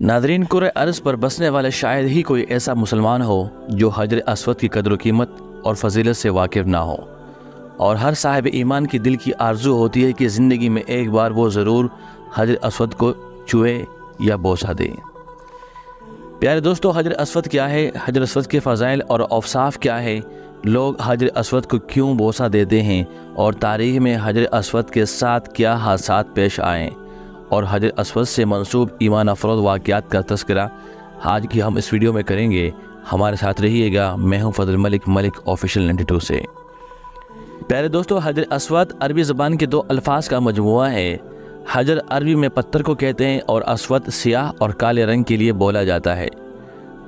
Nadreen, कुरे अर्ज़ पर बसने वाले शायद ही कोई ऐसा मुसलमान हो जो हजर अस्वद की कदर कीमत और फजीलत से वाकिफ़ ना हो, और हर साहिब ईमान की दिल की आरज़ू होती है कि ज़िंदगी में एक बार वो ज़रूर हजर अस्वद को छुए या बोसा दे। प्यारे दोस्तों, हजर अस्वद क्या है, हजर अस्वद के फ़ज़ाइल और औसाफ़ क्या है, लोग हजर अस्वद को क्यों बोसा देते हैं, और तारीख़ में हजर अस्वद के साथ क्या हादसात पेश आए, और हजर अस्वद से मंसूब ईमान अफरोज़ वाक़यात का तज़किरा आज की हम इस वीडियो में करेंगे। हमारे साथ रहिएगा। मैं हूं फजल मलिक ऑफिशियल 92 से। प्यारे दोस्तों, हजर अस्वद अरबी ज़बान के दो अल्फाज का मजमुआ है। हजर अरबी में पत्थर को कहते हैं और अस्वद सियाह और काले रंग के लिए बोला जाता है।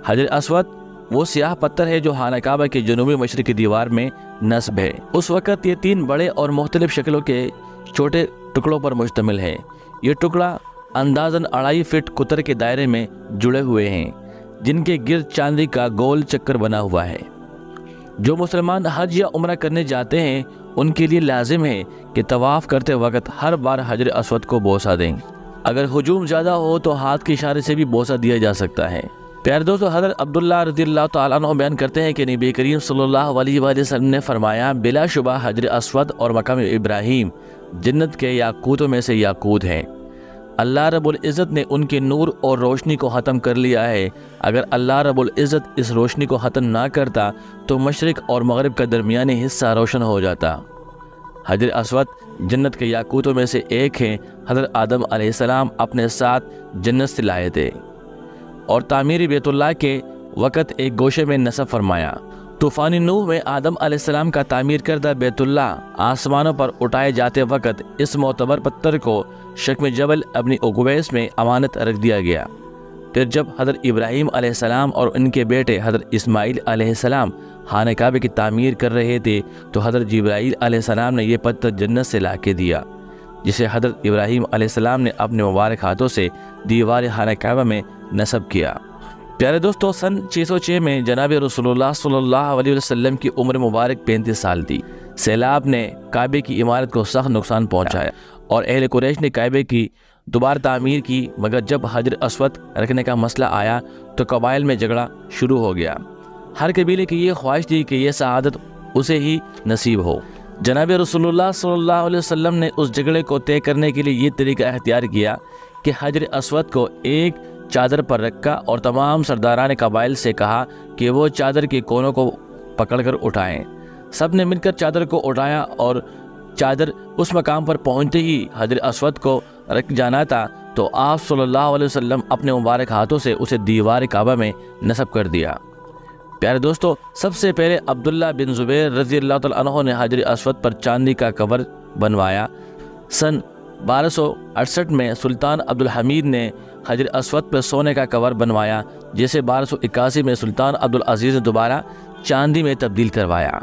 हजर अस्वद वो सियाह पत्थर है जो खाना काबा के जनूबी मशरिकी दीवार में नस्ब है। उस वक़्त ये 3 बड़े और मुख्तलिफ शक्लों के छोटे टुकड़ों पर मुश्तमिल है। ये टुकड़ा अंदाज़न 2.5 फीट कुतर के दायरे में जुड़े हुए हैं, जिनके गिर्द चांदी का गोल चक्कर बना हुआ है। जो मुसलमान हज या उम्रा करने जाते हैं उनके लिए लाजिम है कि तवाफ़ करते वक्त हर बार हजर अस्वद को बोसा दें। अगर हुजूम ज़्यादा हो तो हाथ के इशारे से भी बोसा दिया जा सकता है। प्यारे दोस्तों, हज़रत अब्दुल्लाह रज़ियल्लाहु तआला अन्हु बयान करते हैं कि नबी करीम सल्लल्लाहु अलैहि वसल्लम ने फरमाया, बिलाशुबा हजर अस्वद और मकाम इब्राहीम जन्नत के याकूतों में से याकूत हैं। अल्लाह रब्बुल इज़्ज़त ने उनके नूर और रोशनी को ख़त्म कर लिया है। अगर अल्लाह रब्बुल इज़्ज़त इस रोशनी को ख़त्म ना करता तो मशरिक़ और मग़रिब का दरमियानी हिस्सा रोशन हो जाता। हजर अस्वद जन्नत के याकूतों में से एक हैं। हज़रत आदम अलैहिस्सलाम अपने साथ जन्नत से लाए थे और तामीर बैतुल्लाह के वक़्त एक गोशे में नस्ब फरमाया। तूफ़ानी नूह में आदम अलैहिस्सलाम का तामीर करदा बैतुल्लाह आसमानों पर उठाए जाते वक़्त इस मोतबर पत्थर को शक्म जबल अपनी उगवैस में अमानत रख दिया गया। फिर जब हज़रत इब्राहीम अलैहिस्सलाम और उनके बेटे हज़रत इस्माइल अलैहिस्सलाम खाने काबे की तामीर कर रहे थे तो हज़रत जिब्राईल अलैहिस्सलाम ने यह पत्थर जन्नत से ला के दिया, जिसे हज़रत इब्राहीम अलैहिस्सलाम ने अपने मुबारक हाथों से दीवार खाने काबा में नस्ब किया। प्यारे दोस्तों, सन 606 में जनाब रसूलुल्लाह सल्लल्लाहु अलैहि वसल्लम की उम्र मुबारक 35 साल थी। सैलाब ने काबे की इमारत को सख्त नुकसान पहुंचाया और अहले कुरैश ने काबे की दोबारा तामीर की, मगर जब हजर अस्वद रखने का मसला आया तो कबाइल में झगड़ा शुरू हो गया। हर कबीले की ये ख्वाहिश थी कि यह सआदत उसे ही नसीब हो। जनाब रसूलुल्लाह सल्लल्लाहु अलैहि वसल्लम ने उस झगड़े को तय करने के लिए ये तरीका अख्तियार किया कि हजर अस्वद को एक चादर पर रखा और तमाम सरदारान कबाइल से कहा कि वो चादर के कोनों को पकड़कर उठाएं। सब ने मिलकर चादर को उठाया और चादर उस मकाम पर पहुंचते ही हजर अस्वद को रख जाना था तो आप सल्लल्लाहु अलैहि वसल्लम अपने मुबारक हाथों से उसे दीवार काबा में नस्ब कर दिया। प्यारे दोस्तों, सबसे पहले अब्दुल्ला बिन ज़ुबैर रज़ियल्लाहु तआला अन्हु ने हजर अस्वद पर चांदी का कवर बनवाया। सन 1268 में सुल्तान अब्दुल हमीद ने हजर अस्वद पर सोने का कवर बनवाया, जिसे 1281 में सुल्तान अब्दुल अजीज़ ने दोबारा चांदी में तब्दील करवाया।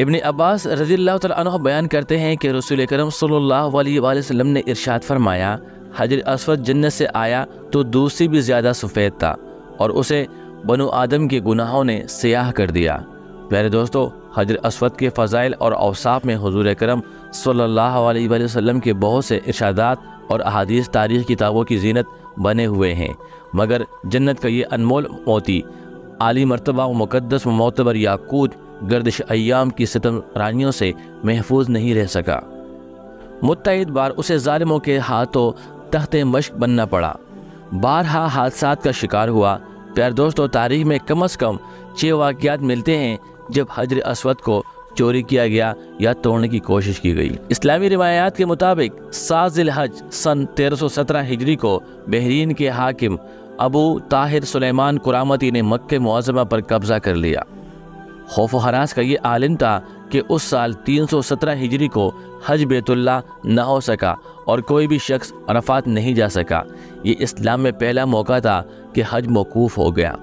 इब्न अब्बास रज़ियल्लाहु तआला अन्हु बयान करते हैं कि रसूल करम सल्लल्लाहु अलैहि वसल्लम ने इरशाद फरमाया, हजर अस्वद जन्नत से आया तो दूध से भी ज़्यादा सफ़ेद था और उसे बनु आदम के गुनाहों ने सियाह कर दिया। प्यारे दोस्तों, हजर अस्वद के फ़ज़ाइल और औसाफ़ में हुज़ूर करम सल्लल्लाहु अलैहि वसल्लम के बहुत से इरशादात और अहादीस तारीख़ किताबों की ज़ीनत बने हुए हैं, मगर जन्नत का ये अनमोल मोती आली मर्तबा व मुक़द्दस व मोतबर याकूत गर्दिश अय्याम की सितम रानियों से महफूज नहीं रह सका। मुत्तहिद बार उसे ज़ालिमों के हाथों तख्ते मश्क बनना पड़ा, बारहा हादसात का शिकार हुआ। प्यारे दोस्तों, तारीख़ में कम से कम 6 वाक़यात मिलते हैं जब हजर अस्वद को चोरी किया गया या तोड़ने की कोशिश की गई। इस्लामी रिवायात के मुताबिक 7 ज़िलहज सन 1317 हिजरी को बहरीन के हाकिम अबू ताहिर सुलेमान कुरामती ने मक्के मुअज़्ज़मा पर कब्ज़ा कर लिया। खौफ व हरास का ये आलिम था कि उस साल 317 हिजरी को हज बैतुल्लाह न हो सका और कोई भी शख्स अरफात नहीं जा सका। ये इस्लाम में पहला मौका था कि हज मौकूफ़ हो गया।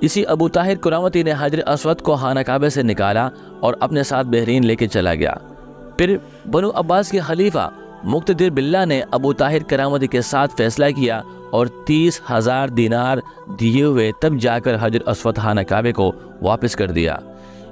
इसी अबू ताहिर कुरामती ने हजर अस्वद को खाना काबे से निकाला और अपने साथ बहरीन लेके चला गया। फिर बनु अब्बास के खलीफा मुक़्तदिर बिल्ला ने अबू ताहिर कुरामती के साथ फैसला किया और 30,000 दीनार दिए हुए तब जाकर हजर अस्वद खाना काबे को वापस कर दिया।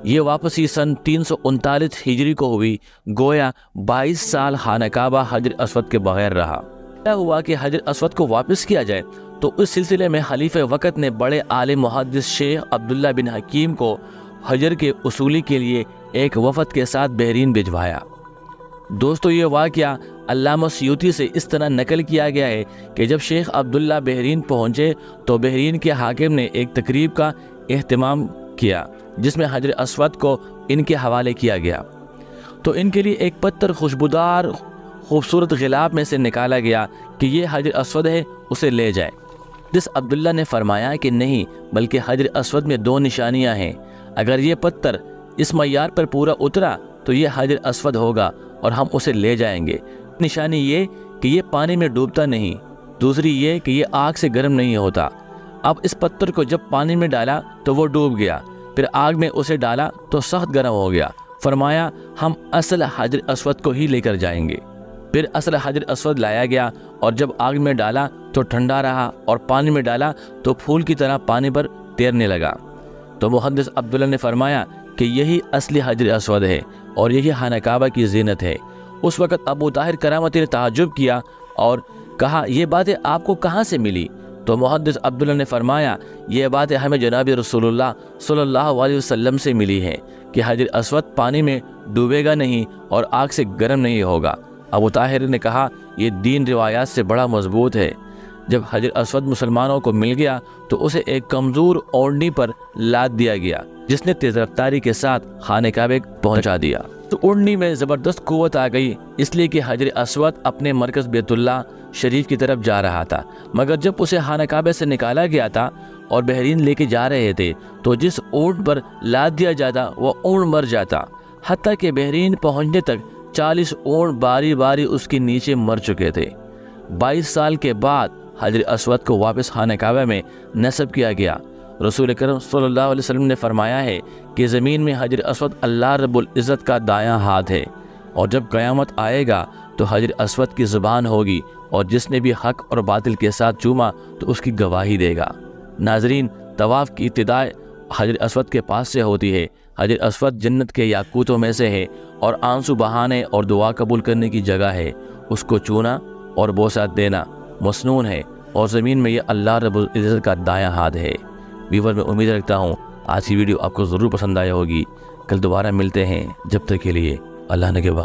ये वापसी सन 339 हिजरी को हुई, गोया 22 साल खाना काबा हजर अस्वद के बगैर रहा। کیا ہوا کہ حجر اسود کو واپس کیا جائے، تو اس سلسلے میں خلیفہ وقت نے بڑے عالم محدث شیخ عبداللہ بن حکیم کو حجر کے اصولی کے لیے ایک وفد کے ساتھ بحرین بھجوایا۔ دوستو، یہ واقعہ علامہ سیوطی سے اس طرح نقل کیا گیا ہے کہ جب شیخ عبداللہ بحرین پہنچے تو بحرین کے حاکم نے ایک تقریب کا اہتمام کیا جس میں حجر اسود کو ان کے حوالے کیا گیا، تو ان کے لیے ایک پتھر خوشبودار خوبصورت غلاف میں سے نکالا گیا کہ یہ حجر اسود ہے، اسے لے جائے۔ جس عبداللہ نے فرمایا کہ نہیں، بلکہ حجر اسود میں 2 نشانیاں ہیں، اگر یہ پتھر اس معیار پر پورا اترا تو یہ حجر اسود ہوگا اور ہم اسے لے جائیں گے۔ نشانی یہ کہ یہ پانی میں ڈوبتا نہیں، دوسری یہ کہ یہ آگ سے گرم نہیں ہوتا۔ اب اس پتھر کو جب پانی میں ڈالا تو وہ ڈوب گیا، پھر آگ میں اسے ڈالا تو سخت گرم ہو گیا۔ فرمایا ہم اصل حجر اسود کو ہی لے کر جائیں گے۔ پھر اصل حجر اسود لایا گیا اور جب آگ میں ڈالا تو ٹھنڈا رہا اور پانی میں ڈالا تو پھول کی طرح پانی پر تیرنے لگا۔ تو محدث عبداللہ نے فرمایا کہ یہی اصلی حجر اسود ہے اور یہی خانہ کعبہ کی زینت ہے۔ اس وقت ابو طاہر کرامتی نے تعجب کیا اور کہا یہ باتیں آپ کو کہاں سے ملی؟ تو محدث عبداللہ نے فرمایا یہ باتیں ہمیں جناب رسول اللہ صلی اللہ علیہ وسلم سے ملی ہیں کہ حجر اسود پانی میں ڈوبے گا نہیں اور آگ سے گرم نہیں ہوگا۔ ابو طاہر نے کہا یہ دین روایات سے بڑا مضبوط ہے۔ جب حجر اسود مسلمانوں کو مل گیا تو اسے ایک کمزور اوڑھنی پر لاد دیا گیا جس نے تیز رفتاری کے ساتھ خانہ کعبہ پہنچا دیا۔ تو اوڑھنی میں زبردست قوت آ گئی، اس لیے کہ حجر اسود اپنے مرکز بیت اللہ شریف کی طرف جا رہا تھا، مگر جب اسے خانہ کعبہ سے نکالا گیا تھا اور بحرین لے کے جا رہے تھے تو جس اونٹ پر لاد دیا جاتا وہ اونٹ مر جاتا، حتیٰ کہ بحرین پہنچنے تک 40 اونٹ باری باری اس کے نیچے مر چکے تھے۔ 22 سال کے بعد حجر اسود کو واپس خانہ کعبہ میں نصب کیا گیا۔ رسول کرم صلی اللہ علیہ وسلم نے فرمایا ہے کہ زمین میں حجر اسود اللہ رب العزت کا دایاں ہاتھ ہے، اور جب قیامت آئے گا تو حجر اسود کی زبان ہوگی اور جس نے بھی حق اور باطل کے ساتھ چوما تو اس کی گواہی دے گا۔ ناظرین، طواف کی ابتدا حجر اسود کے پاس سے ہوتی ہے۔ حجر اسود جنت کے یاقوتوں میں سے ہے اور آنسو بہانے اور دعا قبول کرنے کی جگہ ہے۔ اس کو چونا اور بوسہ دینا مسنون ہے اور زمین میں یہ اللہ رب العزت کا دایاں ہاتھ ہے۔ ویور، میں امید رکھتا ہوں آج کی ویڈیو آپ کو ضرور پسند آیا ہوگی۔ کل دوبارہ ملتے ہیں، جب تک کے لیے اللہ نگہبان۔